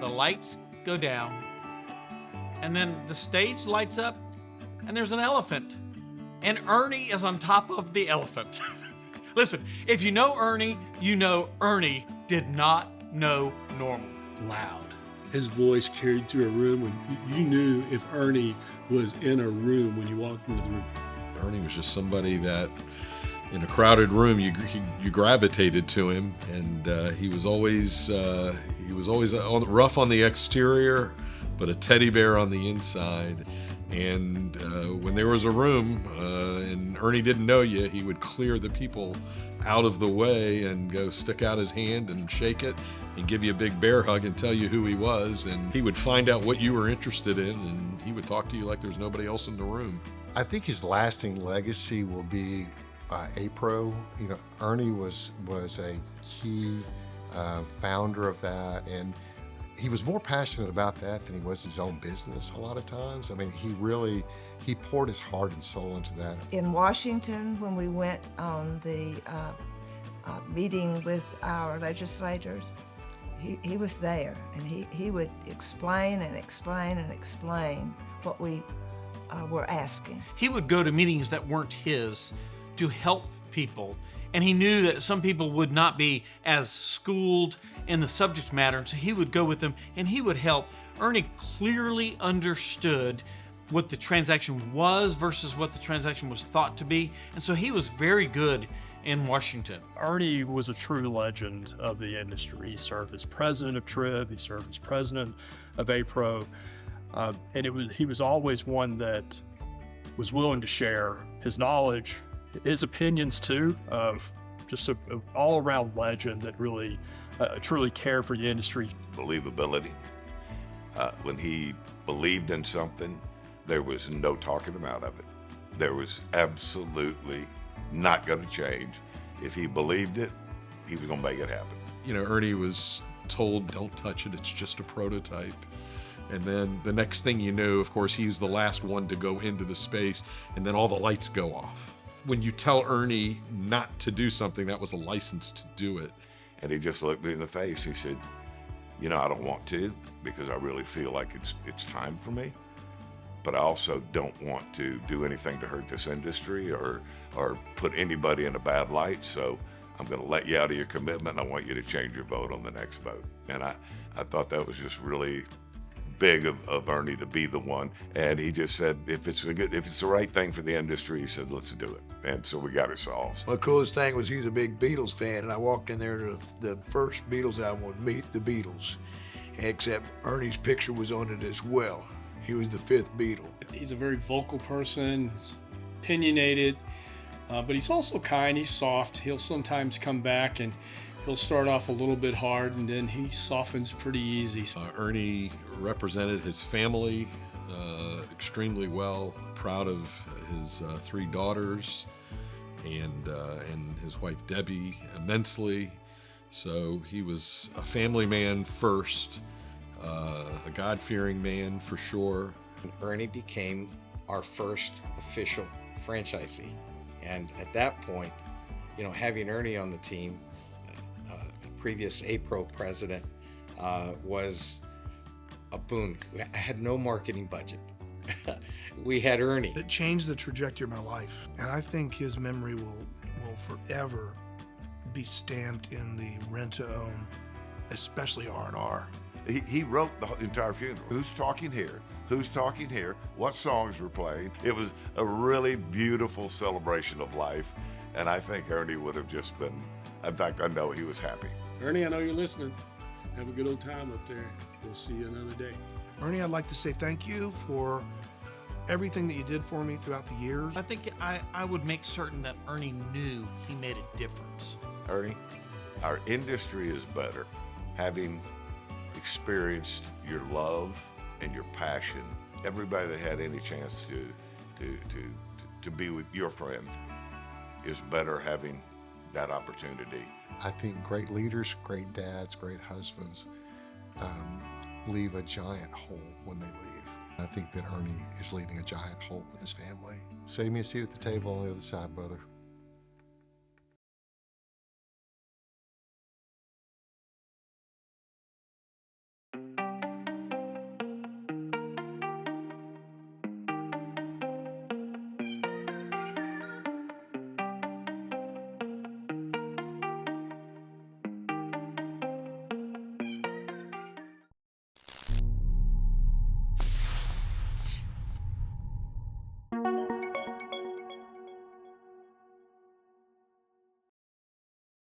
the lights go down, and then the stage lights up, and there's an elephant, and Ernie is on top of the elephant. Listen, if you know Ernie, you know Ernie did not know normal. Loud. His voice carried through a room when you knew if Ernie was in a room when you walked into the room. Ernie was just somebody that in a crowded room you gravitated to him, and he was always rough on the exterior, but a teddy bear on the inside. And when there was a room and Ernie didn't know you, he would clear the people out of the way and go stick out his hand and shake it and give you a big bear hug and tell you who he was. And he would find out what you were interested in, and he would talk to you like there's nobody else in the room. I think his lasting legacy will be APRO. You know, Ernie was a key founder of that, and he was more passionate about that than he was his own business a lot of times. I mean, he poured his heart and soul into that. In Washington, when we went on the meeting with our legislators, he was there, and he would explain and explain and explain what we were asking. He would go to meetings that weren't his to help people, and he knew that some people would not be as schooled in the subject matter, and so he would go with them and he would help. Ernie clearly understood what the transaction was versus what the transaction was thought to be, and so he was very good in Washington. Ernie was a true legend of the industry. He served as president of TRIB, he served as president of APRO, and he was always one that was willing to share his knowledge, his opinions too, just an all-around legend that really truly cared for the industry. Believability. When he believed in something, there was no talking him out of it. There was absolutely not going to change. If he believed it, he was going to make it happen. You know, Ernie was told, don't touch it, it's just a prototype. And then the next thing you knew, of course, he was the last one to go into the space, and then all the lights go off. When you tell Ernie not to do something, that was a license to do it. And he just looked me in the face. He said, you know, I don't want to, because I really feel like it's time for me. But I also don't want to do anything to hurt this industry or put anybody in a bad light. So I'm going to let you out of your commitment, and I want you to change your vote on the next vote. And I thought that was just really big of Ernie to be the one. And he just said, if it's the right thing for the industry, he said, let's do it. And so we got it solved. The coolest thing was he was a big Beatles fan, and I walked in there to the first Beatles album with Meet the Beatles, except Ernie's picture was on it as well. He was the fifth Beatle. He's a very vocal person, he's opinionated, but he's also kind, he's soft. He'll sometimes come back and he'll start off a little bit hard, and then he softens pretty easy. Ernie represented his family extremely well, proud of his 3 daughters and his wife Debbie immensely. So he was a family man first, a God-fearing man for sure. Ernie became our first official franchisee. And at that point, you know, having Ernie on the team, previous APRO president, was a boon. I had no marketing budget. We had Ernie. It changed the trajectory of my life, and I think his memory will forever be stamped in the rent-to-own, especially R&R. He wrote the entire funeral. Who's talking here? Who's talking here? What songs were playing? It was a really beautiful celebration of life, and I think Ernie would have just been, in fact, I know he was happy. Ernie, I know you're listening. Have a good old time up there. We'll see you another day. Ernie, I'd like to say thank you for everything that you did for me throughout the years. I think I would make certain that Ernie knew he made a difference. Ernie, our industry is better having experienced your love and your passion. Everybody that had any chance to be with your friend is better having that opportunity. I think great leaders, great dads, great husbands leave a giant hole when they leave. I think that Ernie is leaving a giant hole in his family. Save me a seat at the table on the other side, brother.